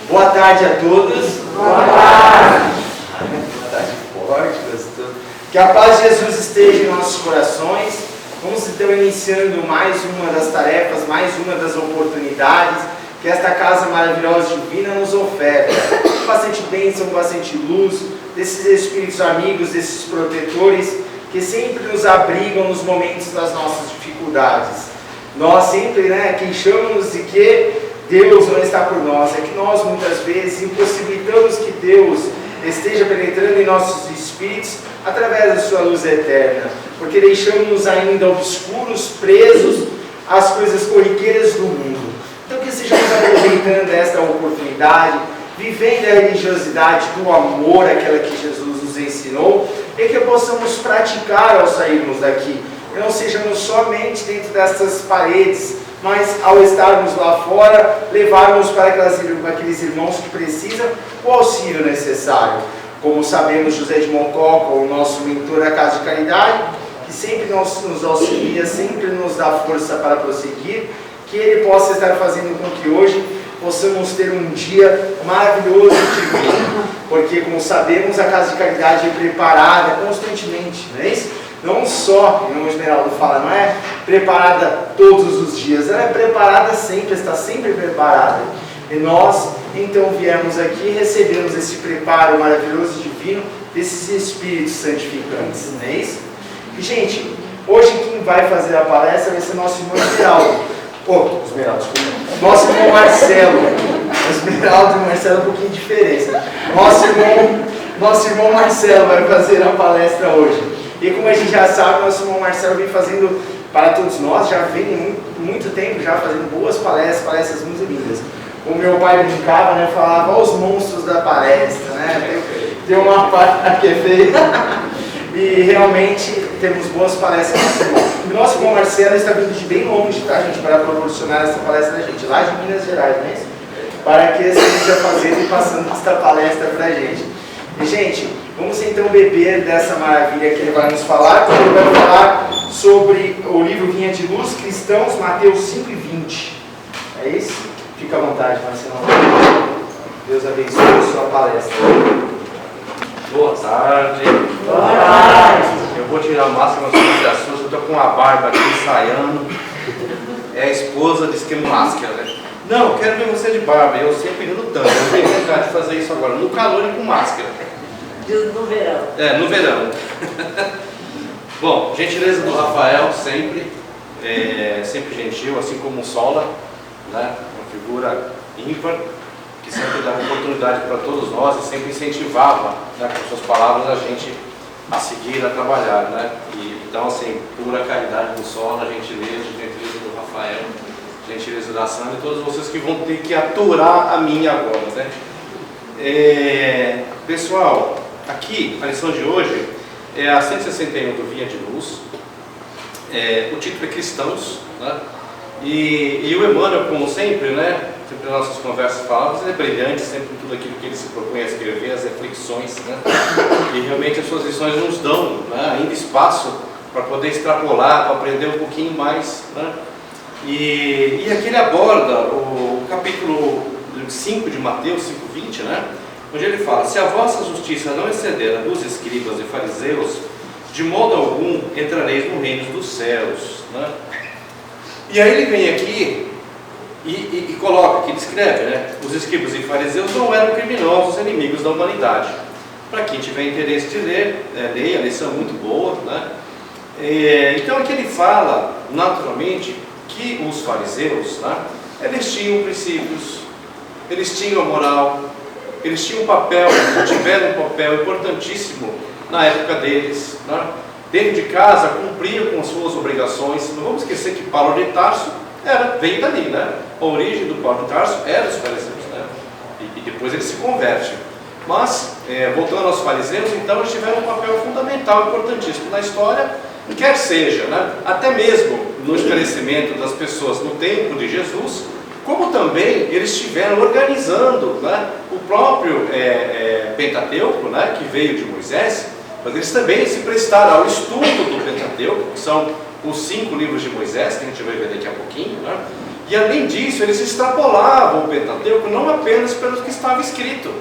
Boa tarde a todos. Boa tarde. Boa tarde forte, gostoso. Que a paz de Jesus esteja em nossos corações. Vamos então iniciando mais uma das tarefas, mais uma das oportunidades que esta casa maravilhosa e divina nos oferta. Bastante bênção, bastante luz, desses espíritos amigos, desses protetores que sempre nos abrigam nos momentos das nossas dificuldades. Nós sempre queixamos de que Deus não está por nós. É que nós muitas vezes impossibilitamos que Deus esteja penetrando em nossos espíritos através da sua luz eterna, porque deixamos-nos ainda obscuros, presos às coisas corriqueiras do mundo. Então que estejamos aproveitando esta oportunidade, vivendo a religiosidade do amor, aquela que Jesus nos ensinou, e que possamos praticar ao sairmos daqui, que não sejamos somente dentro dessas paredes, mas ao estarmos lá fora, levarmos para aqueles irmãos que precisam o auxílio necessário. Como sabemos, José de Moncoca, o nosso mentor da Casa de Caridade, que sempre nos auxilia, sempre nos dá força para prosseguir, que ele possa estar fazendo com que hoje possamos ter um dia maravilhoso e divino, porque, como sabemos, a Casa de Caridade é preparada constantemente, não é isso? Não só, como o Esmeraldo fala, não é preparada todos os dias, ela é preparada sempre, está sempre preparada. E nós, então, viemos aqui e recebemos esse preparo maravilhoso e divino desses Espíritos santificantes, não é isso? E, gente, hoje quem vai fazer a palestra vai ser nosso irmão Esmeraldo. Esmeraldo, desculpa. Nosso irmão Marcelo. Esmeraldo e Marcelo é um pouquinho de diferença. Nosso irmão Marcelo vai fazer a palestra hoje. E como a gente já sabe, nosso irmão Marcelo vem fazendo, para todos nós, já vem muito tempo já fazendo boas palestras muito lindas. O meu pai brincava, falava os monstros da palestra, tem uma parte que é feia. E realmente temos boas palestras. O nosso irmão Marcelo está vindo de bem longe, tá, gente, para proporcionar essa palestra a gente, lá de Minas Gerais, não é isso? Para que esteja fazendo e passando esta palestra para a gente. E, gente, vamos então beber dessa maravilha que ele vai nos falar, porque ele vai falar sobre o livro Vinha de Luz, Cristãos, Mateus 5 e 20. É isso? Fica à vontade, Marcelo. Deus abençoe a sua palestra. Boa tarde. Boa tarde. Eu vou tirar a máscara, mas não se assusta, eu estou com uma barba aqui ensaiando. É a esposa, diz que é máscara, né? Não, eu quero ver você de barba. Eu sempre lutando. Eu tenho vontade de fazer isso agora, no calor e com máscara. No verão. É, no verão. Bom, gentileza do Rafael, sempre. Sempre gentil, assim como o Sola, né? Uma figura ímpar, que sempre dava oportunidade para todos nós e sempre incentivava, né, com suas palavras, a gente a seguir, a trabalhar, né? Então, assim, pura caridade do Sola, gentileza do Rafael, gentileza da Sandra e todos vocês que vão ter que aturar a minha agora, né? Pessoal, aqui, a lição de hoje é a 161 do Vinha de Luz. O título é Cristãos, né? E o Emmanuel, como sempre, né? Sempre nas nossas conversas falamos, ele é brilhante, sempre em tudo aquilo que ele se propõe a escrever, as reflexões, né? E realmente as suas lições nos dão, né, ainda espaço para poder extrapolar, para aprender um pouquinho mais, né? E aqui ele aborda o capítulo 5 de Mateus 5:20, né? Onde ele fala: se a vossa justiça não exceder a dos escribas e fariseus, de modo algum entrareis no reino dos céus, né? E aí ele vem aqui e coloca, que descreve, né? Os escribas e fariseus não eram criminosos inimigos da humanidade. Para quem tiver interesse de ler, leia, a lição é muito boa, né? Então aqui ele fala, naturalmente, que os fariseus, né, eles tinham princípios, eles tinham a moral, eles tinham um papel, tiveram um papel importantíssimo na época deles, né? Dentro de casa cumpriam com as suas obrigações. Não vamos esquecer que Paulo de Tarso veio dali, né? A origem do Paulo de Tarso era os fariseus, né? E depois ele se converte. Mas, voltando aos fariseus, então eles tiveram um papel fundamental, importantíssimo na história, quer seja, né, até mesmo no esclarecimento das pessoas no tempo de Jesus, como também eles estiveram organizando, né, o próprio Pentateuco, né, que veio de Moisés, mas eles também se prestaram ao estudo do Pentateuco, que são os 5 livros de Moisés, que a gente vai ver daqui a pouquinho, né? E além disso, eles extrapolavam o Pentateuco não apenas pelo que estava escrito,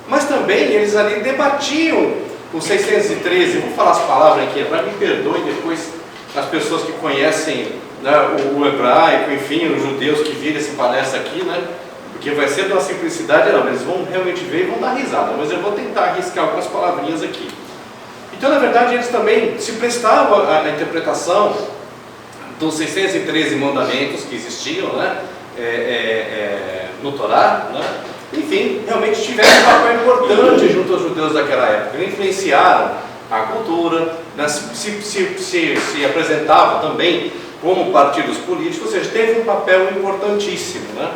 mas também eles ali debatiam os 613. Vou falar as palavras aqui, para me perdoem depois as pessoas que conhecem, né, o hebraico, enfim, os judeus que viram essa palestra aqui, né? Porque vai ser de uma simplicidade enorme, eles vão realmente ver e vão dar risada, mas eu vou tentar arriscar algumas palavrinhas aqui. Então, na verdade, eles também se prestavam à interpretação dos 613 mandamentos que existiam, né, no Torá, né? Enfim, realmente tiveram um papel importante junto aos judeus daquela época. Eles influenciaram a cultura, né, se apresentavam também como partidos políticos, ou seja, teve um papel importantíssimo, né?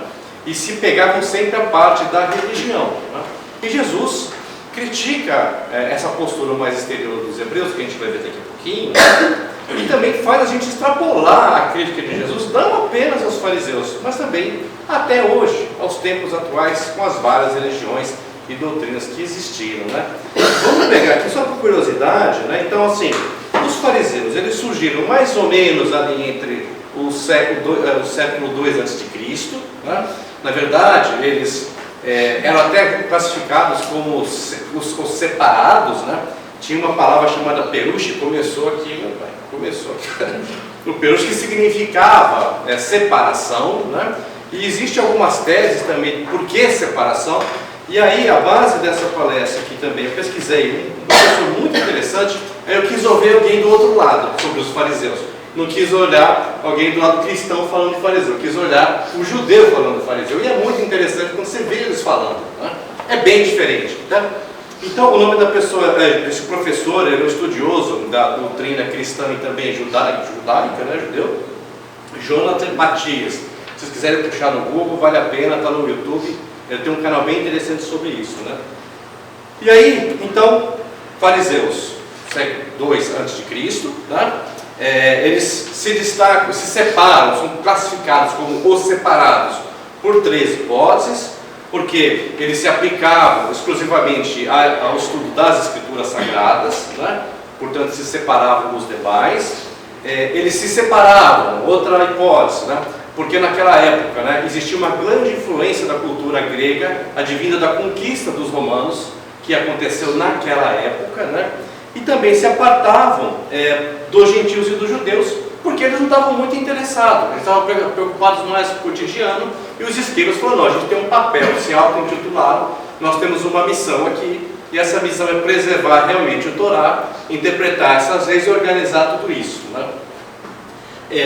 E se pegavam sempre a parte da religião, né? E Jesus critica essa postura mais exterior dos hebreus, que a gente vai ver daqui a pouquinho, né? E também faz a gente extrapolar a crítica de Jesus, não apenas aos fariseus, mas também até hoje, aos tempos atuais, com as várias religiões e doutrinas que existiram, né? Vamos pegar aqui só por curiosidade, né? Então, assim, os fariseus, eles surgiram mais ou menos ali entre o século II a.C., né? Na verdade, eles eram até classificados como os separados, né? Tinha uma palavra chamada peruche, começou aqui, meu pai, começou aqui. O peruche que significava separação, né? E existem algumas teses também, por que separação? E aí, a base dessa palestra aqui também, eu pesquisei um professor muito interessante, aí eu quis ouvir alguém do outro lado, sobre os fariseus. Não quis olhar alguém do lado cristão falando de fariseu, quis olhar o judeu falando de fariseu. E é muito interessante quando você vê eles falando, né? É bem diferente, tá? Então, o nome da pessoa, desse professor, ele é um estudioso da doutrina cristã e também judaica, né, judeu, Jonathan Matias. Se vocês quiserem puxar no Google, vale a pena, está no YouTube. Ele tem um canal bem interessante sobre isso, né? E aí, então, fariseus, século II a.C., né? Eles se destacam, se separam, são classificados como os separados por 3 hipóteses, porque eles se aplicavam exclusivamente ao estudo das escrituras sagradas, né? Portanto se separavam dos demais. Eles se separavam, outra hipótese, né? Porque naquela época, né, existia uma grande influência da cultura grega, advinda da conquista dos romanos, que aconteceu naquela época, né? E também se apartavam dos gentios e dos judeus, porque eles não estavam muito interessados, eles estavam preocupados mais com o cotidiano, e os escribas falaram, não, a gente tem um papel, se auto-intitularam, nós temos uma missão aqui, e essa missão é preservar realmente o Torá, interpretar essas leis e organizar tudo isso, né?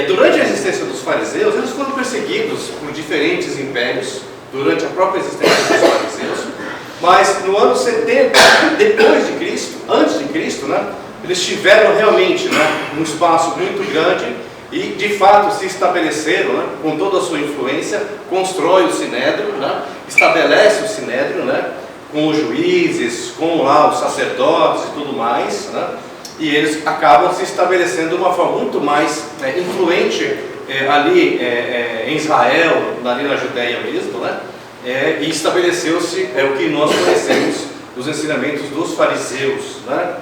Durante a existência dos fariseus, eles foram perseguidos por diferentes impérios, durante a própria existência dos fariseus, mas no ano 70 depois de Cristo, antes de Cristo, né, eles tiveram realmente, né, um espaço muito grande e de fato se estabeleceram, né, com toda a sua influência, constrói o Sinédrio, né, estabelece o Sinédrio, né, com os juízes, com lá os sacerdotes e tudo mais, né, e eles acabam se estabelecendo de uma forma muito mais influente ali em Israel, ali na Judéia mesmo, né? E estabeleceu-se o que nós conhecemos dos ensinamentos dos fariseus, né?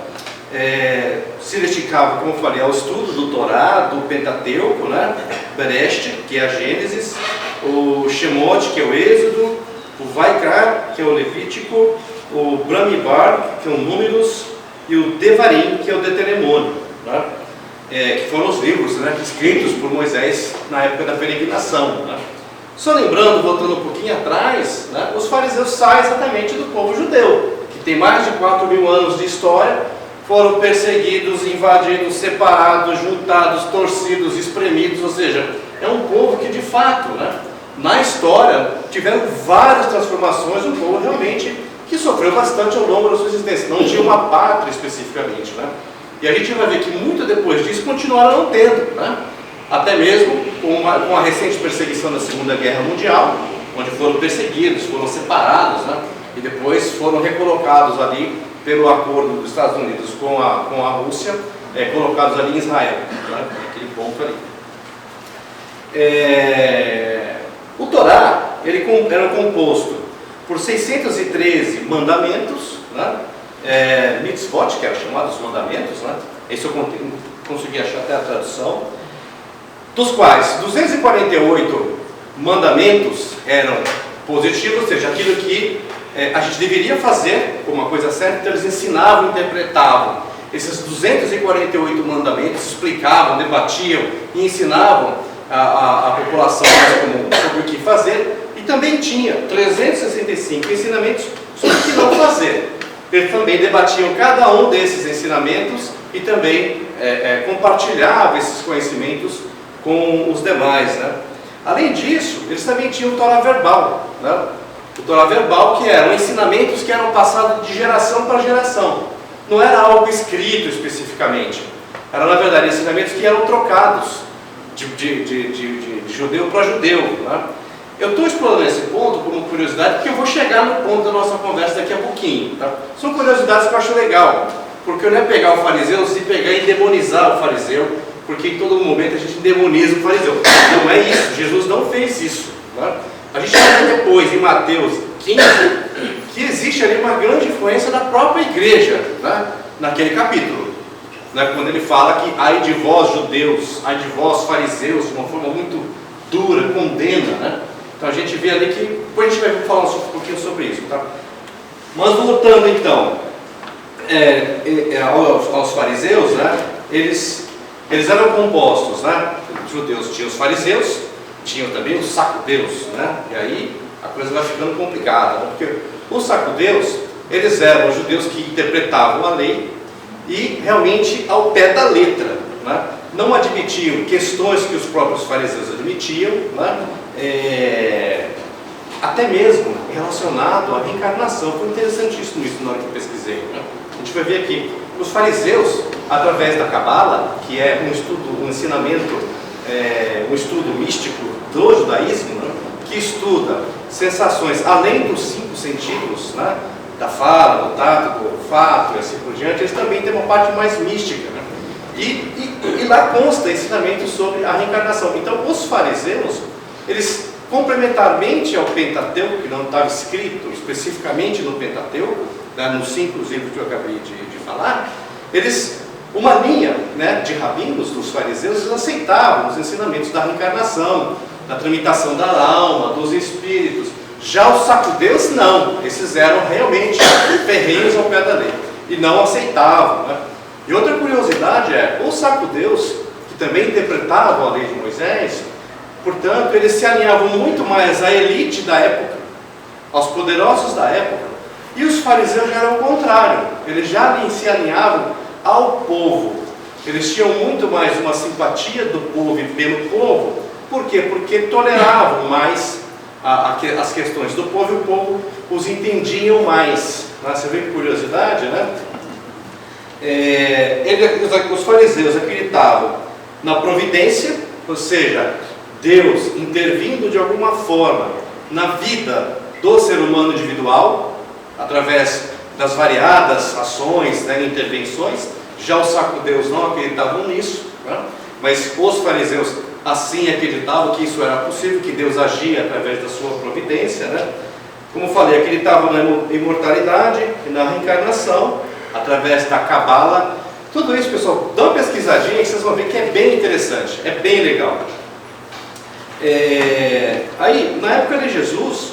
Se dedicava, como eu falei, ao estudo do Torá, do Pentateuco, né? Bereshit, que é a Gênesis, o Shemot, que é o Êxodo, o Vaikra, que é o Levítico, o Bramidbar, que é o Números, e o Devarim, que é o Deuteronômio, né? Que foram os livros, né, escritos por Moisés na época da peregrinação, né? Só lembrando, voltando um pouquinho atrás, né, os fariseus saem exatamente do povo judeu, que tem mais de 4.000 anos de história, foram perseguidos, invadidos, separados, juntados, torcidos, espremidos, ou seja, é um povo que de fato, né, na história, tiveram várias transformações, um povo realmente que sofreu bastante ao longo da sua existência, não tinha uma pátria especificamente, né? E a gente vai ver que muito depois disso continuaram não tendo, né? Até mesmo com a recente perseguição da Segunda Guerra Mundial, onde foram perseguidos, foram separados, né? E depois foram recolocados ali pelo acordo dos Estados Unidos com a Rússia, colocados ali em Israel, né? Aquele ponto ali. O Torá, ele era composto por 613 mandamentos, né? Mitzvot, que eram chamados mandamentos, né? Esse eu consegui achar até a tradução. dos quais 248 mandamentos eram positivos, ou seja, aquilo que a gente deveria fazer como uma coisa certa, então eles ensinavam, interpretavam esses 248 mandamentos, explicavam, debatiam e ensinavam a população mais comum sobre o que fazer, e também tinha 365 ensinamentos sobre o que não fazer. Eles também debatiam cada um desses ensinamentos e também compartilhavam esses conhecimentos com os demais, né? Além disso, eles também tinham o Torá verbal, né? O Torá verbal, que eram ensinamentos que eram passados de geração para geração. Não era algo escrito especificamente. Era, na verdade, ensinamentos que eram trocados de judeu para judeu, né? Eu estou explorando esse ponto como curiosidade, porque eu vou chegar no ponto da nossa conversa daqui a pouquinho, tá? São curiosidades que eu acho legal, porque eu não é pegar o fariseu e pegar e demonizar o fariseu, porque em todo momento a gente demoniza o fariseu. Não é isso, Jesus não fez isso, né? A gente vai ver depois, em Mateus 15, que existe ali uma grande influência da própria igreja, né? Naquele capítulo, né? Quando ele fala que ai de vós judeus, ai de vós fariseus, de uma forma muito dura, condena, né? Então a gente vê ali que, depois a gente vai falar um pouquinho sobre isso, tá? Mas voltando então aos fariseus, né? Eles eram compostos, né? Os judeus tinham os fariseus, tinham também os sacudeus, né? E aí a coisa vai ficando complicada, né? Porque os sacudeus, eles eram os judeus que interpretavam a lei e realmente ao pé da letra, né? Não admitiam questões que os próprios fariseus admitiam, né? Até mesmo relacionado à reencarnação. Foi interessantíssimo isso na hora que eu pesquisei, né? A gente vai ver aqui, os fariseus, através da Cabala, que é um estudo, um ensinamento, um estudo místico do judaísmo, né? Que estuda sensações além dos 5 sentidos, né? Da fala, do tato, do olfato e assim por diante. Eles também têm uma parte mais mística, né? E lá consta ensinamento sobre a reencarnação. Então os fariseus, eles complementarmente ao Pentateuco, que não estava escrito especificamente no Pentateuco, né, nos 5 livros que eu acabei de falar, uma linha, né, de rabinos dos fariseus, eles aceitavam os ensinamentos da reencarnação, da tramitação da alma, dos espíritos. Já os sacudeus não, esses eram realmente ferrenhos ao pé da lei e não aceitavam, né? E outra curiosidade os sacudeus, que também interpretavam a lei de Moisés, portanto, eles se alinhavam muito mais à elite da época, aos poderosos da época, e os fariseus já eram o contrário, eles já se alinhavam ao povo. Eles tinham muito mais uma simpatia do povo e pelo povo. Por quê? Porque toleravam mais as questões do povo e o povo os entendiam mais. Você vê que curiosidade, né? Os fariseus acreditavam na providência, ou seja, Deus intervindo de alguma forma na vida do ser humano individual, através das variadas ações, né, intervenções. Já os sacudeus não acreditavam nisso, né? Mas os fariseus assim acreditavam que isso era possível, que Deus agia através da sua providência, né? Como falei, acreditavam na imortalidade e na reencarnação, através da Cabala. Tudo isso, pessoal, dá uma pesquisadinha que vocês vão ver que é bem interessante, é bem legal. Aí, na época de Jesus,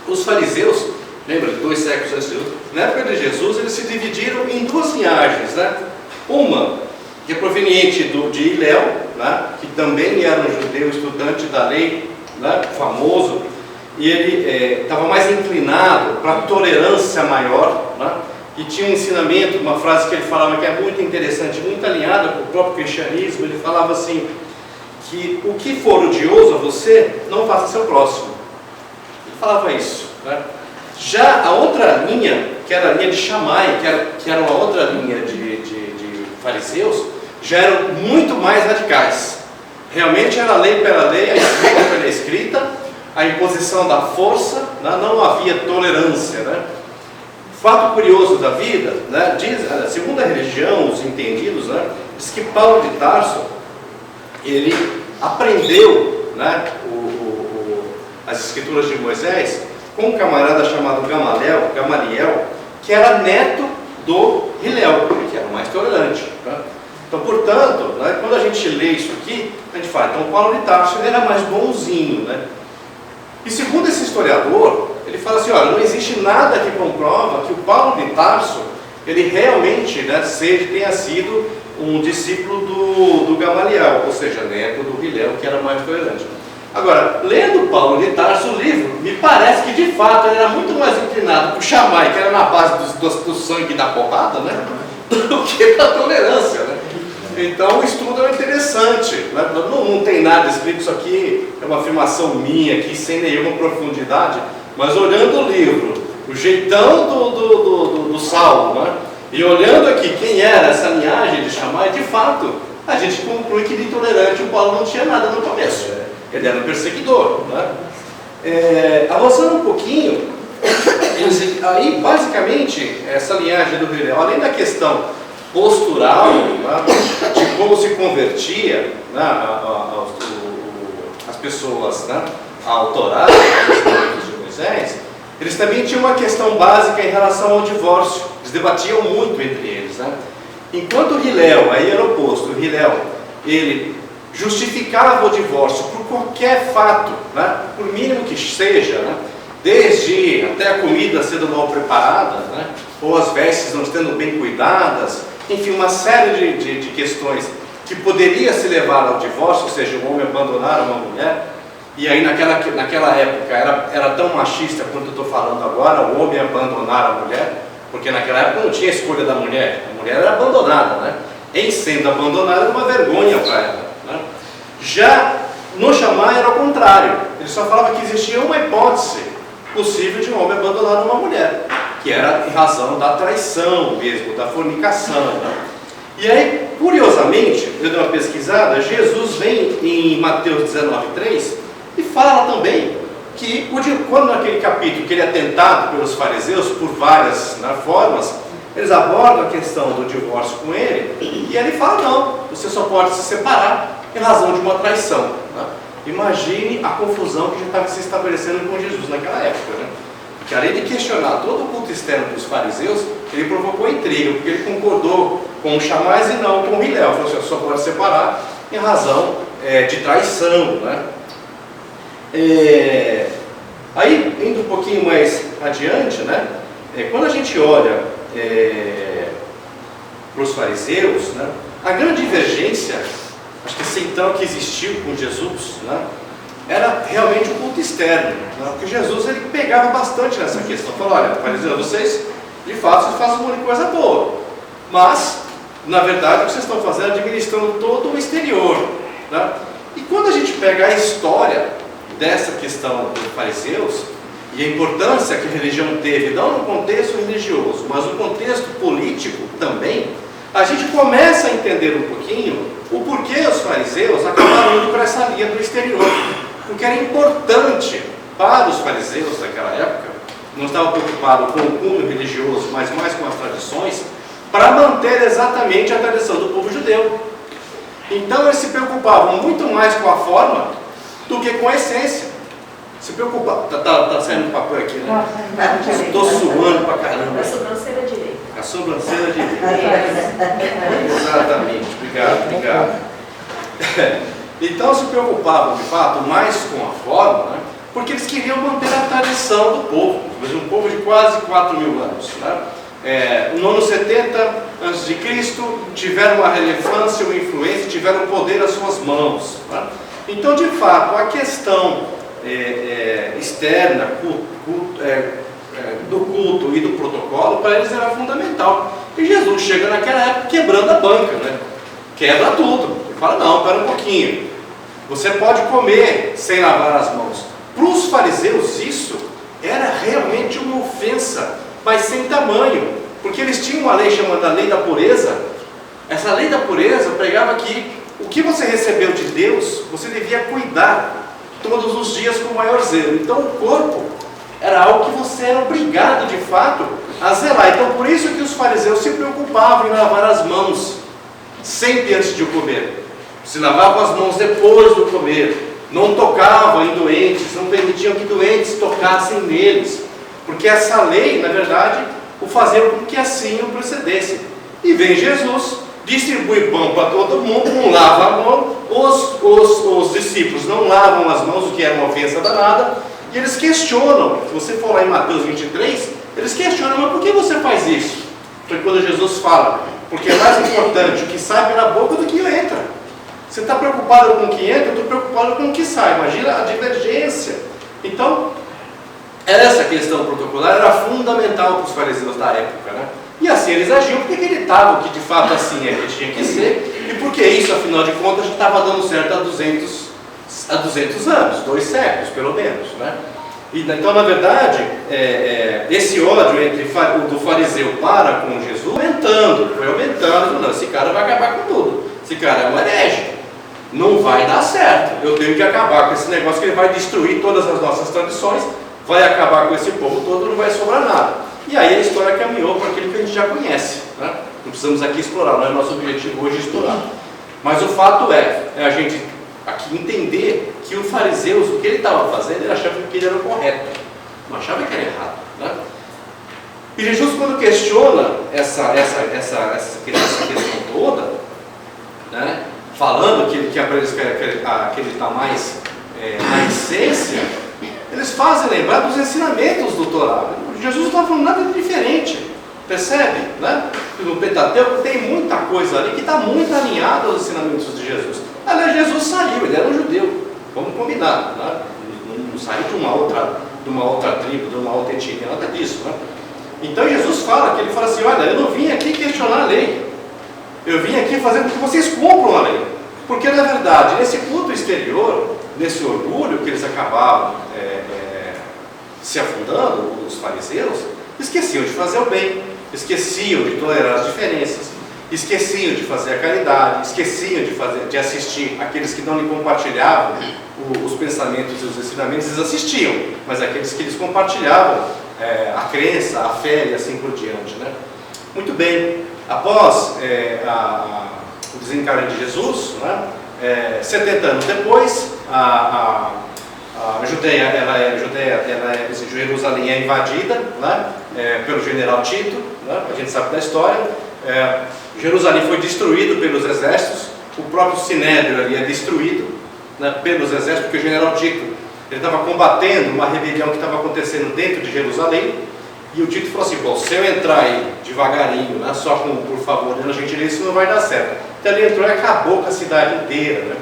os fariseus, lembra, 2 séculos antes de Jesus, na época de Jesus, eles se dividiram em 2 linhagens, né? Uma que é proveniente de Hilel, né? Que também era um judeu estudante da lei, né? Famoso, e ele estava mais inclinado para a tolerância maior, né? E tinha um ensinamento, uma frase que ele falava que é muito interessante, muito alinhada com o próprio cristianismo. Ele falava assim, que o que for odioso a você, não faça seu próximo. Ele falava isso, né? Já a outra linha, que era a linha de Shammai, que era uma outra linha de fariseus, já eram muito mais radicais. Realmente era lei pela lei, a escrita pela escrita, a imposição da força, né? Não havia tolerância, né? Fato curioso da vida, né? Segundo a religião, os entendidos, né? Diz que Paulo de Tarso, ele aprendeu, né, as escrituras de Moisés com um camarada chamado Gamaliel, que era neto do Hilel, que era o mais tolerante, né? Então, portanto, né, quando a gente lê isso aqui, a gente fala, então Paulo de Tarso ele era mais bonzinho, né? E segundo esse historiador, ele fala assim, olha, não existe nada que comprova que o Paulo de Tarso, ele realmente, né, tenha sido um discípulo do Gamaliel, ou seja, neto do Hilel, que era mais tolerante. Agora, lendo Paulo de Tarso, o livro, me parece que de fato ele era muito mais inclinado para o Shammai, que era na base do sangue da porrada, né, do que para a tolerância, né? Então o estudo é interessante, né? Não tem nada escrito, isso aqui é uma afirmação minha aqui, sem nenhuma profundidade, mas olhando o livro, o jeitão do Saulo, né? E olhando aqui quem era essa linhagem de Shammai, de fato, a gente conclui que de intolerante o Paulo não tinha nada no começo. Ele era um perseguidor, né? Avançando um pouquinho, aí basicamente essa linhagem do Hilel, além da questão postural, né, de como se convertia, né, as pessoas, né, ao Torá, aos livros de Moisés, eles também tinham uma questão básica em relação ao divórcio. Eles debatiam muito entre eles, né? Enquanto o Hilel, aí era o oposto, o Hilel, ele justificava o divórcio por qualquer fato, né, por mínimo que seja, né, desde até a comida sendo mal preparada, né, ou as vestes não estando bem cuidadas, enfim, uma série de questões que poderia se levar ao divórcio, ou seja, um homem abandonar uma mulher. E aí naquela época era tão machista quanto eu estou falando agora, o homem abandonar a mulher, porque naquela época não tinha escolha da mulher, a mulher era abandonada, né? Em sendo abandonada era uma vergonha para ela, né? Já no Shammai era o contrário, ele só falava que existia uma hipótese possível de um homem abandonar uma mulher, que era em razão da traição mesmo, da fornicação, né? E aí, curiosamente, eu dei uma pesquisada, Jesus vem em Mateus 19:3 e fala também que quando naquele capítulo que ele é tentado pelos fariseus por várias, né, formas, eles abordam a questão do divórcio com ele, e ele fala, não, você só pode se separar em razão de uma traição, né? Imagine a confusão que já estava se estabelecendo com Jesus naquela época, né? Que além de questionar todo o culto externo dos fariseus, ele provocou intriga, porque ele concordou com o Shammai e não com o Hilel. Ele falou assim, só pode separar em razão de traição, né? Aí, indo um pouquinho mais adiante, né? Quando a gente olha para os fariseus, né, a grande divergência, acho que assim, então, que existiu com Jesus, né, era realmente o culto externo, né? Porque Jesus ele pegava bastante nessa questão. Falou, olha, fariseus, vocês de fato vocês fazem uma coisa boa, mas na verdade o que vocês estão fazendo é administrando todo o exterior, né? E quando a gente pega a história dessa questão dos fariseus e a importância que a religião teve, não no contexto religioso, mas no contexto político também, a gente começa a entender um pouquinho o porquê os fariseus acabaram indo para essa linha do exterior. Porque era importante para os fariseus daquela época, não estavam preocupados com o cunho religioso, mas mais com as tradições, para manter exatamente a tradição do povo judeu. Então eles se preocupavam muito mais com a forma do que com a essência. Se preocupavam. Tá saindo papel aqui, né? Estou suando pra caramba. A sobrancelha direita. A sobrancelha direita. Exatamente. Obrigado. Então se preocupavam de fato mais com a forma, né? Porque eles queriam manter a tradição do povo, um povo de quase 4.000 anos, né? No ano 70 a.C. tiveram uma relevância, uma influência, tiveram poder às suas mãos, né? Então de fato a questão externa do culto e do protocolo para eles era fundamental. E Jesus chega naquela época quebrando a banca, né? Quebra tudo. Ele fala, não, espera um pouquinho. Você pode comer sem lavar as mãos. Para os fariseus isso era realmente uma ofensa, mas sem tamanho. Porque eles tinham uma lei chamada Lei da Pureza. Essa Lei da Pureza pregava que o que você recebeu de Deus, você devia cuidar todos os dias com o maior zelo. Então o corpo era algo que você era obrigado de fato a zelar. Então por isso que os fariseus se preocupavam em lavar as mãos sempre antes de comer. Se lavavam as mãos depois do comer. Não tocavam em doentes, não permitiam que doentes tocassem neles. Porque essa lei, na verdade, o fazia com que assim o procedesse. E vem Jesus distribui pão para todo mundo, não lava a mão, os discípulos não lavam as mãos, o que era uma ofensa danada, e eles questionam. Se você for lá em Mateus 23, eles questionam, mas por que você faz isso? Porque quando Jesus fala, porque é mais importante o que sai pela boca do que entra. Você está preocupado com o que entra, eu estou preocupado com o que sai. Imagina a divergência. Então, essa questão protocolar era fundamental para os fariseus da época, né? E assim eles agiam porque acreditavam que de fato assim é que tinha que ser, e porque isso, afinal de contas, já estava dando certo há 200 anos, 2 séculos pelo menos, né? E, então, na verdade, esse ódio do fariseu para com Jesus foi aumentando, não, esse cara vai acabar com tudo, esse cara é um herege, não vai dar certo, eu tenho que acabar com esse negócio que ele vai destruir todas as nossas tradições, vai acabar com esse povo todo, não vai sobrar nada. E aí a história caminhou para aquilo que a gente já conhece, né? Não precisamos aqui explorar, não é nosso objetivo hoje explorar. Mas o fato é a gente aqui entender que o fariseu, o que ele estava fazendo, ele achava que ele era o correto, não achava que era errado, né? E Jesus, quando questiona essa questão toda, né? Falando que ele está mais na essência, eles fazem lembrar dos ensinamentos do Torá. Jesus não está falando nada de diferente, percebe? Né? No Pentateuco tem muita coisa ali que está muito alinhada aos ensinamentos de Jesus. Aliás, Jesus saiu, ele era um judeu, vamos combinar, né? Não saiu de uma outra tribo, de uma outra etnia, nada disso, né? Então Jesus fala assim, olha, eu não vim aqui questionar a lei, eu vim aqui fazer com que vocês cumpram a lei, porque na verdade, nesse culto exterior, nesse orgulho que eles acabavam se afundando, os fariseus, esqueciam de fazer o bem, esqueciam de tolerar as diferenças, esqueciam de fazer a caridade, esqueciam de assistir aqueles que não lhe compartilhavam os pensamentos e os ensinamentos, eles assistiam, mas aqueles que eles compartilhavam a crença, a fé e assim por diante, né? Muito bem, após o desencarne de Jesus, né? 70 anos depois, Jerusalém é invadida, né, pelo general Tito, né, a gente sabe da história. Jerusalém foi destruído pelos exércitos, o próprio Sinédrio ali é destruído, né, pelos exércitos, porque o general Tito ele estava combatendo uma rebelião que estava acontecendo dentro de Jerusalém, e o Tito falou assim, bom, se eu entrar aí devagarinho, né, só com, por favor, dando gentileza, isso não vai dar certo. Então ele entrou e acabou com a cidade inteira, né?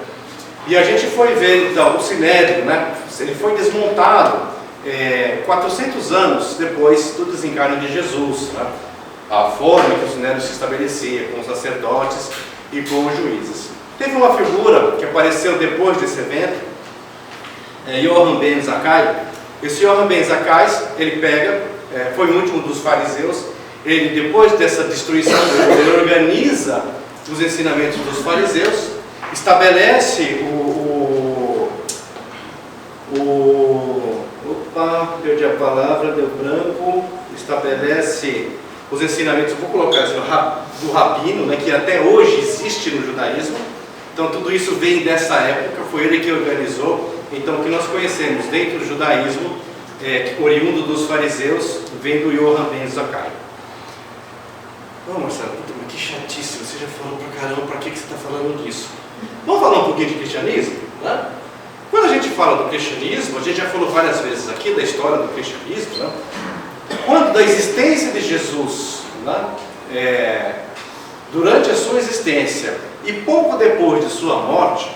E a gente foi ver, então, o Sinédrio, né? Ele foi desmontado 400 anos depois do desencarne de Jesus, né? A forma que o Sinédrio se estabelecia com os sacerdotes e com os juízes. Teve uma figura que apareceu depois desse evento, Johann ben Zakkai. Esse Johann ben Zakkai, ele foi o último dos fariseus, ele depois dessa destruição, ele organiza os ensinamentos dos fariseus, estabelece perdi a palavra, deu branco, estabelece os ensinamentos, vou colocar assim, do rabino, né, que até hoje existe no judaísmo. Então tudo isso vem dessa época, foi ele que organizou. Então o que nós conhecemos dentro do judaísmo, oriundo dos fariseus, vem do Johann ben Zakkai. Não, Marcelo, mas que chatice, você já falou pra caramba, pra que você está falando disso? Vamos falar um pouquinho de cristianismo? Né? Quando a gente fala do cristianismo, a gente já falou várias vezes aqui da história do cristianismo, né? Quando da existência de Jesus, né? Durante a sua existência e pouco depois de sua morte,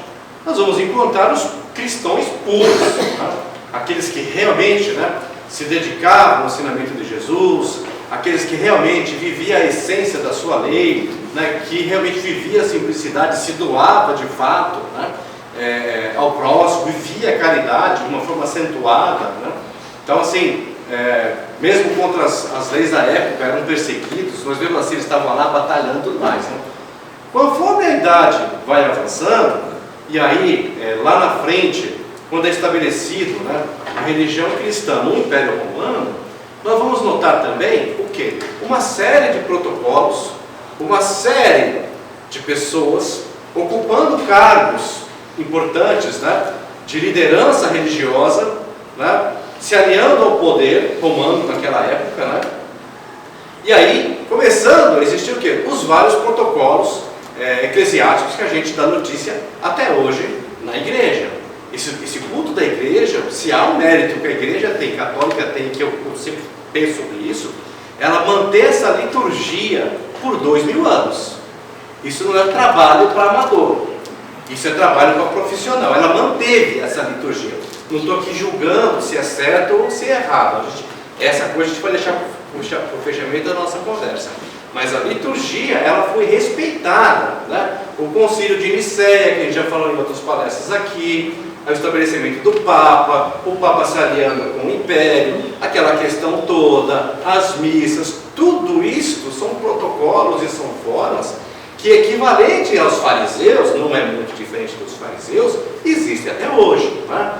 nós vamos encontrar os cristãos puros, né? Aqueles que realmente, né, se dedicavam ao ensinamento de Jesus, aqueles que realmente viviam a essência da sua lei, né, que realmente vivia a simplicidade, se doava de fato, né, ao próximo, vivia a caridade de uma forma acentuada, né? Então assim, mesmo contra as leis da época, eram perseguidos, mas mesmo assim eles estavam lá batalhando e tudo mais, né? Conforme a idade vai avançando, e aí lá na frente, quando é estabelecido, né, a religião cristã no Império Romano, nós vamos notar também o quê? Uma série de protocolos, uma série de pessoas ocupando cargos importantes, né, de liderança religiosa, né, se aliando ao poder romano naquela época, né? E aí, começando a existir o quê? Os vários protocolos eclesiásticos que a gente dá notícia até hoje na igreja. Esse culto da igreja, se há um mérito que a igreja tem, católica tem, que eu sempre penso sobre isso, ela manter essa liturgia por 2000 anos. Isso não é trabalho para amador, isso é trabalho para profissional. Ela manteve essa liturgia. Não estou aqui julgando se é certo ou se é errado. Essa coisa a gente vai deixar para o fechamento da nossa conversa. Mas a liturgia, ela foi respeitada, né? O concílio de Nicéia, que a gente já falou em outras palestras aqui, o estabelecimento do Papa, o Papa se aliando com o Império, aquela questão toda, as missas, tudo isso são protocolos e são formas que, equivalente aos fariseus, não é muito diferente dos fariseus, existe até hoje, né?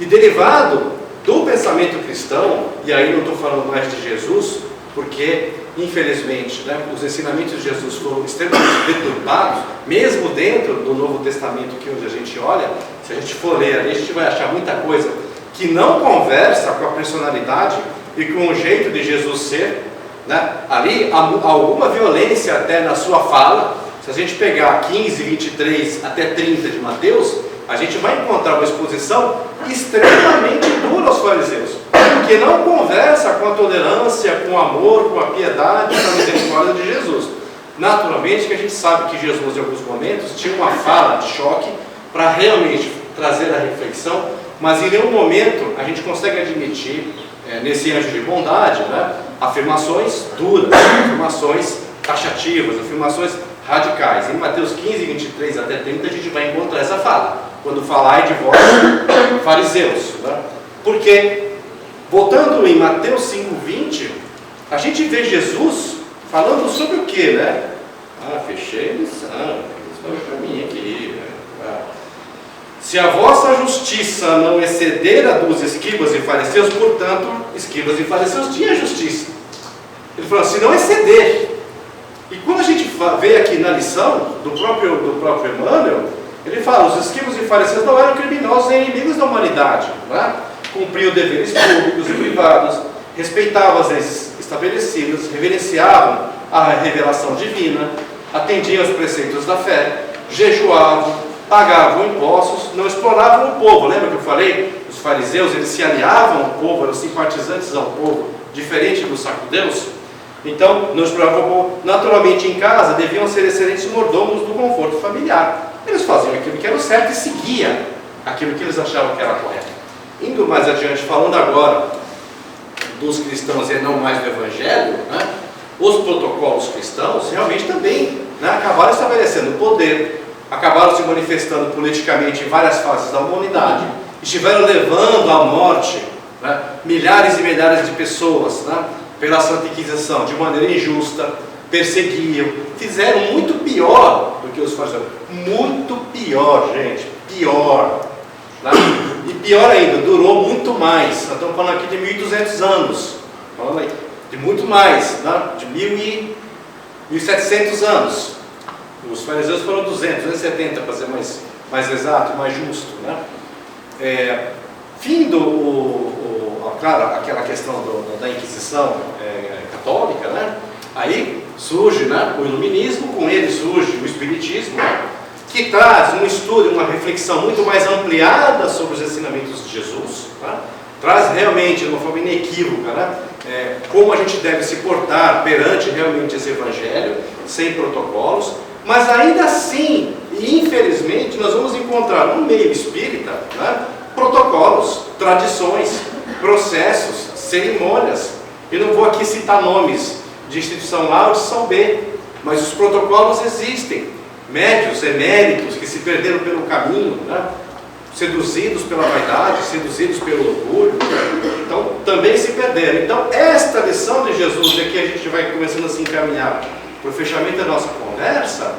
E derivado do pensamento cristão, e aí não estou falando mais de Jesus, porque infelizmente, né, os ensinamentos de Jesus foram extremamente deturpados, mesmo dentro do Novo Testamento que hoje a gente olha. Se a gente for ler ali, a gente vai achar muita coisa que não conversa com a personalidade e com o jeito de Jesus ser, né? Ali há alguma violência até na sua fala. Se a gente pegar 15, 23 até 30 de Mateus, a gente vai encontrar uma exposição extremamente dura aos fariseus, porque não conversa com a tolerância, com o amor, com a piedade, com a misericórdia de Jesus. Naturalmente que a gente sabe que Jesus em alguns momentos tinha uma fala de choque para realmente trazer a reflexão, mas em nenhum momento a gente consegue admitir, nesse anjo de bondade, né, afirmações duras, afirmações taxativas, afirmações radicais. Em Mateus 15, 23 até 30 a gente vai encontrar essa fala, quando falar de vós, fariseus, né? Porque, voltando em Mateus 5, 20, a gente vê Jesus falando sobre o que, né? Fechei a lição, isso foi para mim aqui, né? Se a vossa justiça não exceder a dos escribas e fariseus, portanto, escribas e fariseus tinham justiça. Ele falou, se não exceder. E quando a gente vê aqui na lição do próprio Emmanuel, ele fala, os escribas e fariseus não eram criminosos nem inimigos da humanidade, né? Cumpriam deveres públicos e privados, respeitavam as leis estabelecidas, reverenciavam a revelação divina, atendiam aos preceitos da fé, jejuavam, pagavam impostos, não exploravam o povo. Lembra que eu falei? Os fariseus, eles se aliavam ao povo, eram simpatizantes ao povo, diferente dos sacudeus. Então, não exploravam o povo. Naturalmente, em casa, deviam ser excelentes mordomos do conforto familiar. Eles faziam aquilo que era o certo e seguiam aquilo que eles achavam que era correto. Indo mais adiante, falando agora dos cristãos e não mais do Evangelho, né, os protocolos cristãos realmente também, né, acabaram estabelecendo poder, acabaram se manifestando politicamente em várias fases da humanidade, estiveram levando à morte, né, milhares e milhares de pessoas, né, pela Santa Inquisição, de maneira injusta, perseguiam, fizeram muito pior do que os fariseus. Muito pior, gente, pior. Né? E pior ainda, durou muito mais. Nós estamos falando aqui de 1.200 anos, falando aí, de muito mais, né? De 1.700 anos. Os fariseus foram 270, para ser mais exato, mais justo, né? Claro, aquela questão da Inquisição católica, né? Aí surge, né, o Iluminismo, com ele surge o Espiritismo, que traz um estudo, uma reflexão muito mais ampliada sobre os ensinamentos de Jesus, né? Traz realmente, de uma forma inequívoca, né, como a gente deve se portar perante realmente esse Evangelho, sem protocolos, mas ainda assim, e infelizmente, nós vamos encontrar no meio espírita, né, protocolos, tradições, processos, cerimônias. Eu não vou aqui citar nomes de instituição A ou de instituição B, mas os protocolos existem. Médios, eméritos que se perderam pelo caminho, né? Seduzidos pela vaidade, seduzidos pelo orgulho, então também se perderam. Então esta lição de Jesus, aqui a gente vai começando a se encaminhar para o fechamento da nossa conversa,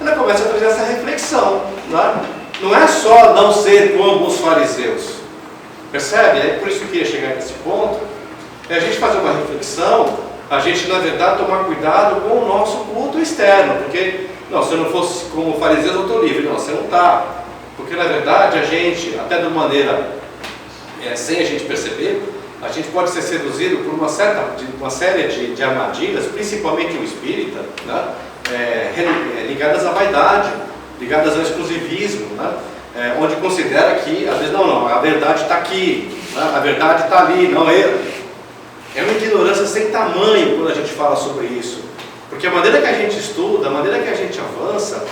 ela começa a trazer essa reflexão, né? Não é só não ser como os fariseus, percebe? É por isso que eu queria chegar nesse ponto, é a gente fazer uma reflexão, a gente na verdade tomar cuidado com o nosso culto externo, porque não, se eu não fosse como fariseus eu estou livre. Não, você não está, porque na verdade a gente, até de maneira sem a gente perceber, a gente pode ser seduzido por uma série de armadilhas, principalmente o espírita, né? ligadas à vaidade, ligadas ao exclusivismo, né? Onde considera que, às vezes, não, a verdade está aqui, né? A verdade está ali, não é uma ignorância sem tamanho quando a gente fala sobre isso. Porque a maneira que a gente estuda, a maneira que a gente avança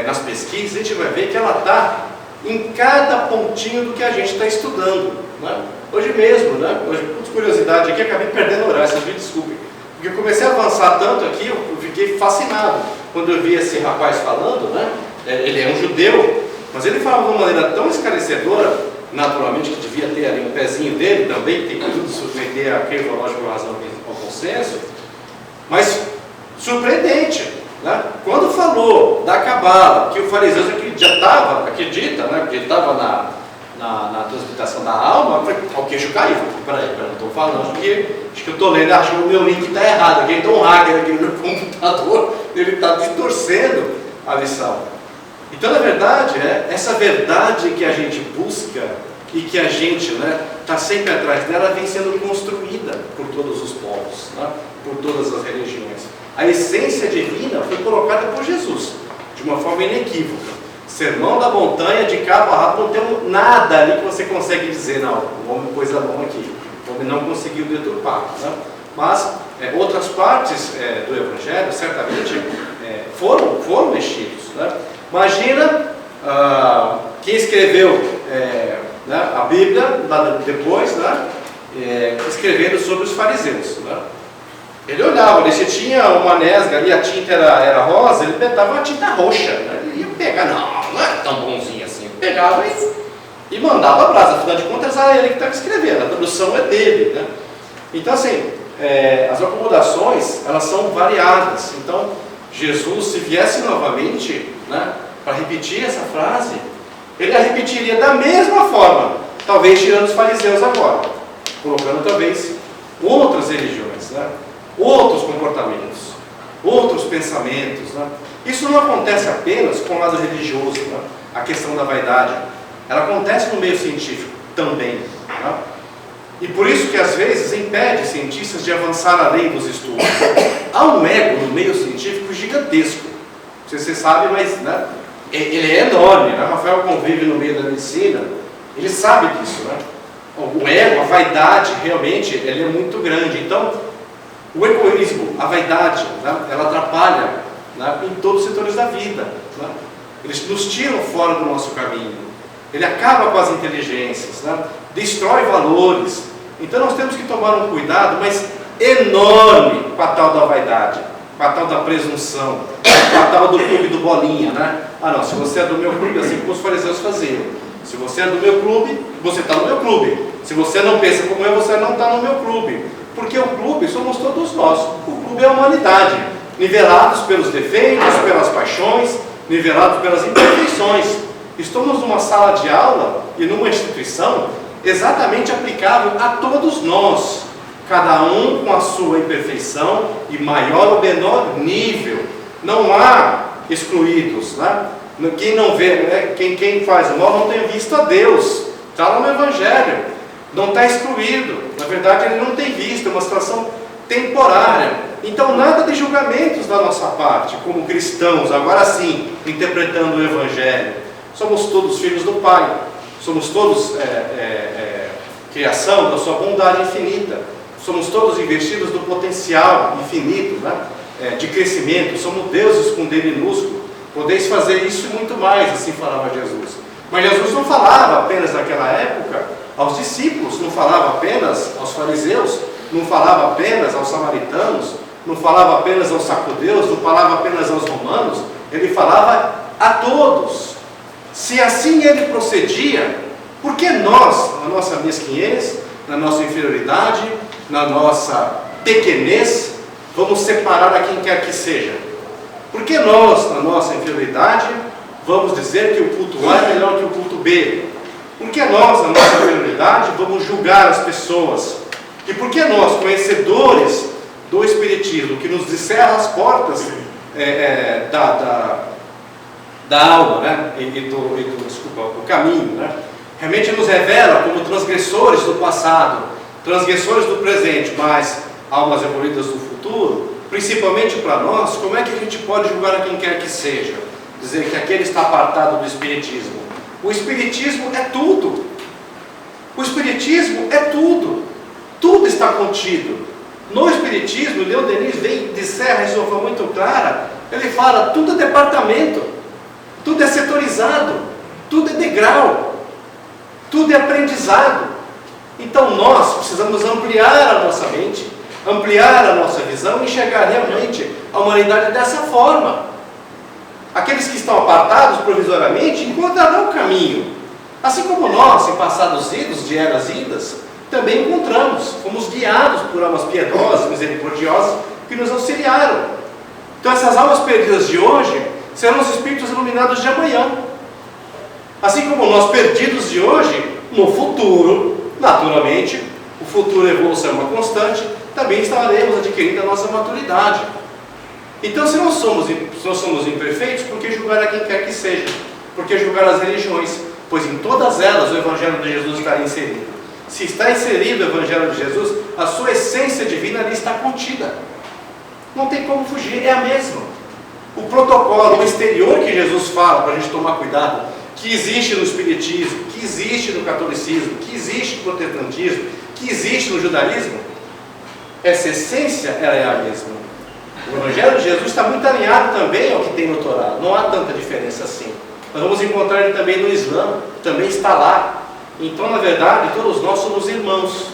nas pesquisas, a gente vai ver que ela está em cada pontinho do que a gente está estudando, né? Hoje mesmo, né? Hoje, por curiosidade aqui, acabei perdendo o horário, vocês me desculpem. Porque eu comecei a avançar tanto aqui, eu fiquei fascinado quando eu vi esse rapaz falando, né? Ele é um judeu, mas ele falava de uma maneira tão esclarecedora, naturalmente que devia ter ali um pezinho dele também, que tem que tudo submeter a quem lógico razão ao consenso, mas surpreendente, né? Quando falou da Cabala, que o fariseu acredita, né? Porque ele estava na transmutação da alma, o queixo caiu. Peraí, eu não estou falando porque acho que eu estou lendo, acho que o meu link está errado, aqui tem um hacker aqui no computador, ele está distorcendo a lição. Então, na verdade, essa verdade que a gente busca e que a gente está sempre atrás dela, vem sendo construída por todos os povos, né? Por todas as religiões. A essência divina foi colocada por Jesus, de uma forma inequívoca. Sermão da montanha, de cabo a rabo, não tem nada ali que você consegue dizer, não, o homem pôs a mão aqui, o homem não conseguiu deturpar, né? Mas outras partes do Evangelho, certamente, foram mexidos, né? Imagina quem escreveu a Bíblia, lá depois, né? Escrevendo sobre os fariseus, né? Ele olhava, se tinha uma nesga ali, a tinta era rosa, ele pegava uma tinta roxa, né? Ele ia pegar, não é tão bonzinho assim, ele pegava e mandava a brasa, afinal de contas era ele que estava escrevendo, a tradução é dele, né? Então assim, as acomodações, elas são variadas. Então Jesus, se viesse novamente, né, para repetir essa frase, ele a repetiria da mesma forma, talvez tirando os fariseus agora, colocando talvez outras religiões, né? Outros comportamentos, outros pensamentos, né? Isso não acontece apenas com o lado religioso, né? A questão da vaidade, ela acontece no meio científico também, né? E por isso que às vezes impede cientistas de avançar além dos estudos. Há um ego no meio científico gigantesco, não sei se você sabe, mas né, ele é enorme, né? Rafael convive no meio da medicina, ele sabe disso, né? O ego, a vaidade, realmente, ele é muito grande. Então, o egoísmo, a vaidade, né, ela atrapalha, né, em todos os setores da vida, né? Eles nos tiram fora do nosso caminho, ele acaba com as inteligências, né? Destrói valores. Então nós temos que tomar um cuidado, mas enorme, com a tal da vaidade, com a tal da presunção, com a tal do clube do bolinha, né? Ah não, se você é do meu clube, assim como os fariseus faziam. Se você é do meu clube, você está no meu clube. Se você não pensa como eu, você não está no meu clube. Porque o clube somos todos nós. O clube é a humanidade, nivelados pelos defeitos, pelas paixões, nivelados pelas imperfeições. Estamos numa sala de aula e numa instituição exatamente aplicável a todos nós, cada um com a sua imperfeição e maior ou menor nível. Não há excluídos, né? Quem não vê, né? Quem faz o mal não tem visto a Deus, está lá no Evangelho, não está excluído, na verdade ele não tem visto, é uma situação temporária. Então nada de julgamentos da nossa parte, como cristãos, agora sim, interpretando o Evangelho. Somos todos filhos do Pai, somos todos criação da sua bondade infinita, somos todos investidos do potencial infinito, né, de crescimento, somos deuses com D minúsculo, podeis fazer isso e muito mais, assim falava Jesus. Mas Jesus não falava apenas naquela época aos discípulos, não falava apenas aos fariseus, não falava apenas aos samaritanos, não falava apenas aos sacudeus, não falava apenas aos romanos, ele falava a todos. Se assim ele procedia, por que nós, na nossa mesquinhez, na nossa inferioridade, na nossa pequenez, vamos separar a quem quer que seja? Por que nós, na nossa inferioridade, vamos dizer que o culto A é melhor que o culto B? Por que nós, na nossa inferioridade, vamos julgar as pessoas? E por que nós, conhecedores do Espiritismo, que nos descerra as portas da alma, né? do caminho, né? Realmente nos revela como transgressores do passado, transgressores do presente, mas almas evoluídas do futuro, principalmente para nós, como é que a gente pode julgar a quem quer que seja? Dizer que aquele está apartado do Espiritismo. O Espiritismo é tudo. O Espiritismo é tudo. Tudo está contido. No Espiritismo, Leon Denis vem de Serra de uma forma muito clara. Ele fala, tudo é departamento, tudo é setorizado, tudo é degrau, tudo é aprendizado. Então nós precisamos ampliar a nossa mente, ampliar a nossa visão e enxergar realmente a humanidade dessa forma. Aqueles que estão apartados provisoriamente encontrarão o caminho. Assim como nós, em passados idos, de eras idas, também encontramos, fomos guiados por almas piedosas, misericordiosas, que nos auxiliaram. Então essas almas perdidas de hoje serão os espíritos iluminados de amanhã. Assim como nós perdidos de hoje, no futuro, naturalmente, o futuro evolução é uma constante, também estaremos adquirindo a nossa maturidade. Então se nós somos imperfeitos, por que julgar a quem quer que seja? Por que julgar as religiões? Pois em todas elas o Evangelho de Jesus está inserido. Se está inserido o Evangelho de Jesus, a sua essência divina ali está contida. Não tem como fugir, é a mesma. O protocolo, o exterior que Jesus fala para a gente tomar cuidado, que existe no Espiritismo, que existe no Catolicismo, que existe no Protestantismo, que existe no Judaísmo, essa essência ela é a mesma. O Evangelho de Jesus está muito alinhado também ao que tem no Torá. Não há tanta diferença assim. Nós vamos encontrar ele também no Islã, também está lá. Então, na verdade, todos nós somos irmãos.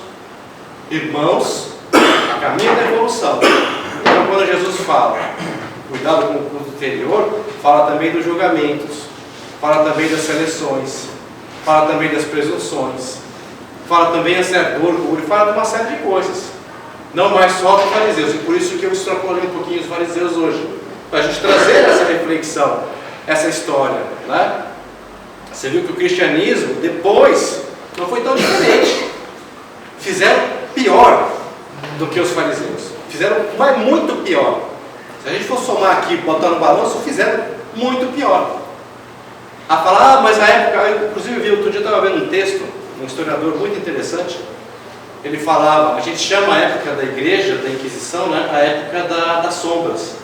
Irmãos a caminho da evolução. Então, quando Jesus fala, cuidado com o culto interior, fala também dos julgamentos, fala também das seleções, fala também das presunções, fala também acerca do orgulho, fala de uma série de coisas. Não mais só dos fariseus. E por isso que eu extrapolei um pouquinho os fariseus hoje, para a gente trazer essa reflexão, essa história, né? Você viu que o cristianismo, depois, não foi tão diferente. Fizeram pior do que os fariseus. Fizeram muito pior. Se a gente for somar aqui, botar no balanço, fizeram muito pior. A falar, mas a época, eu, inclusive vi, outro dia eu estava vendo um texto, um historiador muito interessante, ele falava, a gente chama a época da igreja, da Inquisição, né, a época das sombras.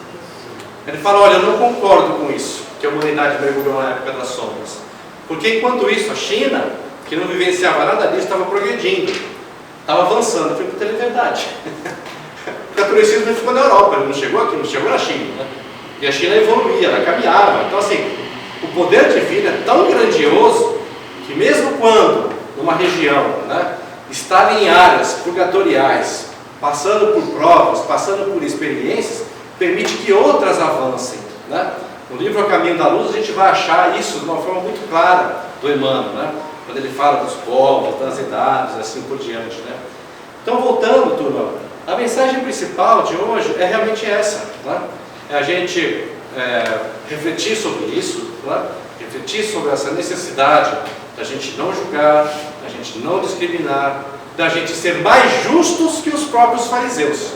Ele fala, olha, eu não concordo com isso, que a humanidade mergulhou na época das sombras. Porque enquanto isso, a China, que não vivenciava nada disso, estava progredindo, estava avançando. Eu falei, puta, é verdade. O catolicismo não ficou na Europa, ele não chegou aqui, não chegou na China, né? E a China evoluía, ela caminhava. Então assim, o poder divino é tão grandioso, que mesmo quando, numa região, né, está em áreas purgatoriais, passando por provas, passando por experiências, permite que outras avancem, né? No livro A Caminho da Luz a gente vai achar isso de uma forma muito clara do Emmanuel, né? Quando ele fala dos povos, das idades, assim por diante, né? Então voltando, turma, a mensagem principal de hoje é realmente essa, né? É a gente refletir sobre isso, né? Refletir sobre essa necessidade da gente não julgar, da gente não discriminar, da gente ser mais justos que os próprios fariseus.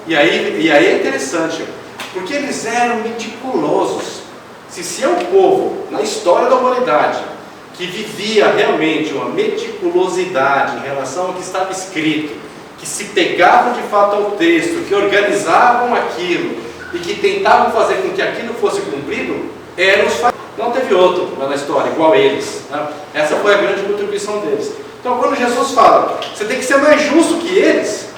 E aí é interessante, porque eles eram meticulosos. Se é um povo, na história da humanidade, que vivia realmente uma meticulosidade em relação ao que estava escrito, que se pegavam de fato ao texto, que organizavam aquilo e que tentavam fazer com que aquilo fosse cumprido, eram os fariseus. Não teve outro na história igual eles, né? Essa foi a grande contribuição deles. Então quando Jesus fala, você tem que ser mais justo que eles,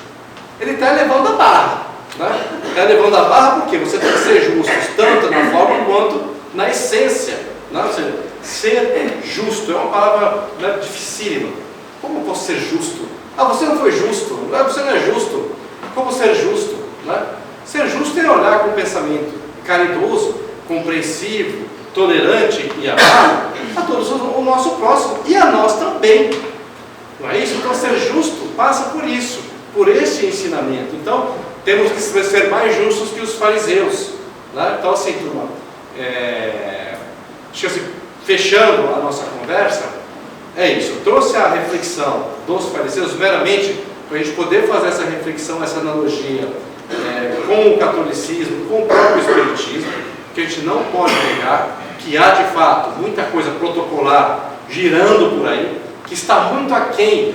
ele está elevando a barra, né? Está elevando a barra porque você tem que ser justo, tanto na forma quanto na essência, né? Ou seja, ser justo é uma palavra, né, dificílima. Como eu posso ser justo? Ah, você não foi justo, você não é justo. Como ser justo, né? Ser justo é olhar com pensamento caridoso, compreensivo, tolerante e amar a todos o nosso próximo e a nós também. Não é isso? Então ser justo passa por isso, por esse ensinamento. Então temos que ser mais justos que os fariseus, né? Então assim, turma, fechando a nossa conversa, é isso. Eu trouxe a reflexão dos fariseus meramente para a gente poder fazer essa reflexão, essa analogia com o catolicismo, com o próprio espiritismo, que a gente não pode negar que há de fato muita coisa protocolar girando por aí, que está muito aquém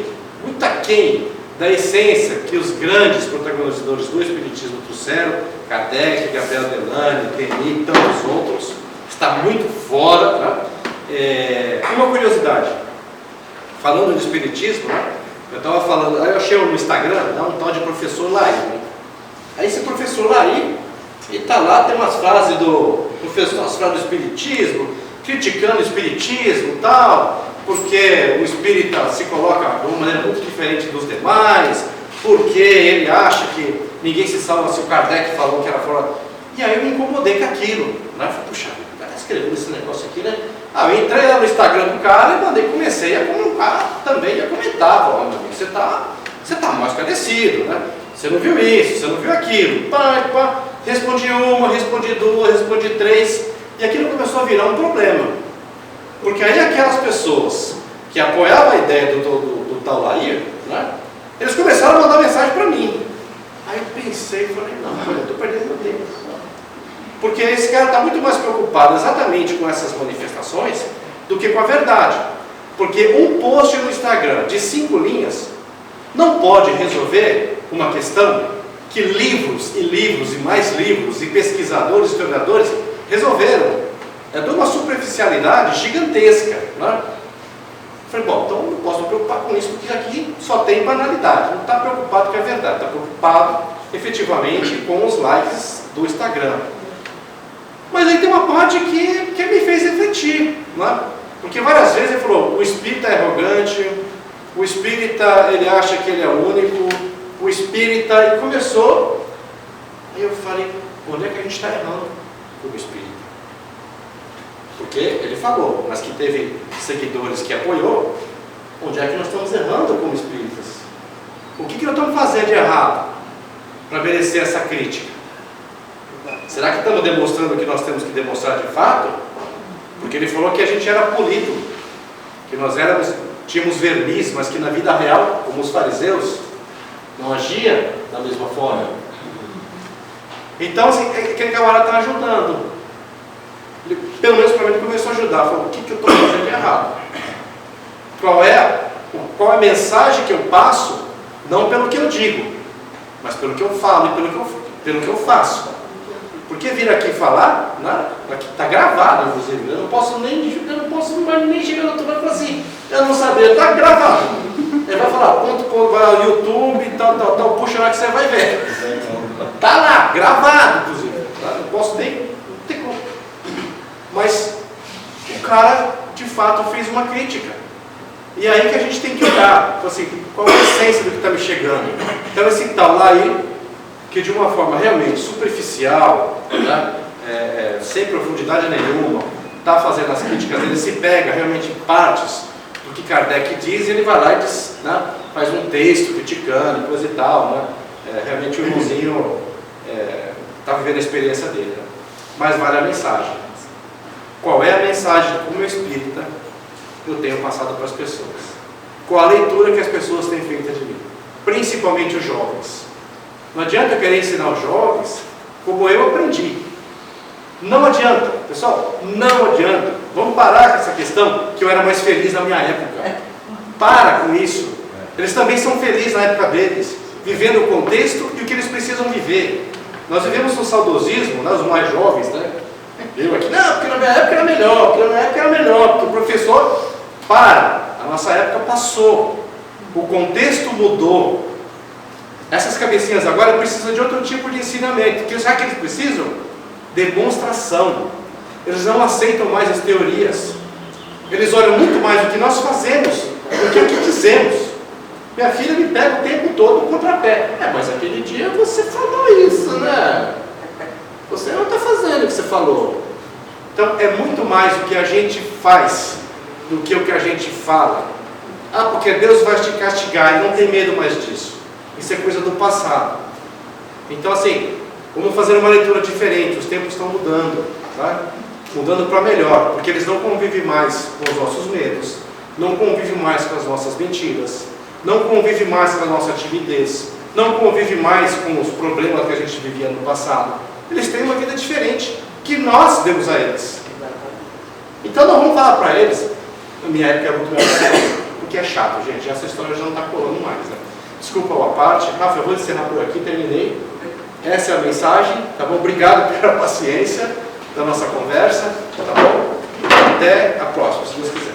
da essência que os grandes protagonizadores do Espiritismo trouxeram, Kardec, Gabriel Delane, Denis e tantos outros, está muito fora. Tá? Uma curiosidade, falando de Espiritismo, né? Eu estava falando, aí eu achei no Instagram, um tal de professor Laí. Né? Aí esse professor Laí, ele está lá, tem umas frases do professor, umas frases do Espiritismo, criticando o Espiritismo e tal, porque o espírita se coloca de uma maneira muito diferente dos demais, porque ele acha que ninguém se salva se o Kardec falou que era fora. E aí eu me incomodei com aquilo, né? Falei, puxa, o cara escreveu esse negócio aqui, né? Eu entrei lá no Instagram do cara e comecei a comentar também, e a comentar, ó, meu amigo, você tá mal esclarecido, né? Você não viu isso, você não viu aquilo. Pá. Respondi uma, respondi duas, respondi três, e aquilo começou a virar um problema. Porque aí aquelas pessoas que apoiavam a ideia do tal Laí, né, eles começaram a mandar mensagem para mim. Aí eu pensei, falei, não, eu estou perdendo meu tempo. Porque esse cara está muito mais preocupado exatamente com essas manifestações do que com a verdade. Porque um post no Instagram de 5 linhas não pode resolver uma questão que livros e livros e mais livros e pesquisadores, historiadores resolveram. É de uma superficialidade gigantesca. Né? Falei, bom, então não posso me preocupar com isso, porque aqui só tem banalidade. Não está preocupado com a verdade, está preocupado efetivamente com os likes do Instagram. Mas aí tem uma parte que me fez refletir. Né? Porque várias vezes ele falou, o espírita é arrogante, o espírita ele acha que ele é único, o espírita, e começou. Aí eu falei, onde é que a gente está errando como espírita? Porque ele falou, mas que teve seguidores que apoiou, onde é que nós estamos errando como espíritas? O que nós estamos fazendo de errado para merecer essa crítica? Será que estamos demonstrando o que nós temos que demonstrar de fato? Porque ele falou que a gente era polido, que nós tínhamos verniz, mas que na vida real, como os fariseus, não agia da mesma forma. Então, assim, aquele camarada está ajudando. Pelo menos para mim, ele começou a ajudar. Falou, o que eu estou fazendo de errado? Qual é a mensagem que eu passo? Não pelo que eu digo, mas pelo que eu falo e pelo que eu faço. Porque vir aqui falar, né? Aqui está gravado, inclusive. Eu não posso nem chegar no outro lado e falar assim, eu não sabia, está gravado. Ele vai falar, vai ao YouTube, tal, puxa lá que você vai ver. Está lá, gravado, inclusive. Não posso nem, não tem como. Mas o cara, de fato, fez uma crítica. E aí que a gente tem que olhar, assim, qual é a essência do que está me chegando. Então esse tal Laí, que de uma forma realmente superficial, né, sem profundidade nenhuma, está fazendo as críticas dele, se pega realmente em partes do que Kardec diz, e ele vai lá e diz, né, faz um texto criticando, coisa e tal, né, realmente o irmãozinho está vivendo a experiência dele, né, mas vale a mensagem. Qual é a mensagem que, como espírita, eu tenho passado para as pessoas? Qual a leitura que as pessoas têm feito de mim? Principalmente os jovens. Não adianta eu querer ensinar os jovens como eu aprendi. Não adianta, pessoal, não adianta. Vamos parar com essa questão que eu era mais feliz na minha época. Para com isso. Eles também são felizes na época deles, vivendo o contexto e o que eles precisam viver. Nós vivemos um saudosismo, né, os mais jovens, né? Eu aqui, não, porque na minha época era melhor, porque o professor, a nossa época passou, o contexto mudou. Essas cabecinhas agora precisam de outro tipo de ensinamento. Que sabe que eles precisam? Demonstração. Eles não aceitam mais as teorias. Eles olham muito mais o que nós fazemos do que o que dizemos. Minha filha me pega o tempo todo no contrapé. Mas aquele dia você falou isso, né? Você não está fazendo o que você falou. Então é muito mais o que a gente faz do que o que a gente fala. Porque Deus vai te castigar e não tem medo mais disso. Isso é coisa do passado. Então assim, vamos fazer uma leitura diferente. Os tempos estão mudando, tá? Mudando para melhor, porque eles não convivem mais com os nossos medos, não convivem mais com as nossas mentiras, não convivem mais com a nossa timidez, não convivem mais com os problemas que a gente vivia no passado. Eles têm uma vida diferente que nós demos a eles. Então não vamos falar para eles, na minha época é muito melhor, porque é chato, gente, essa história já não está colando mais, né? Desculpa a parte. Rafa, eu vou encerrar por aqui, terminei. Essa é a mensagem, tá bom? Obrigado pela paciência da nossa conversa, tá bom? Até a próxima, se Deus quiser.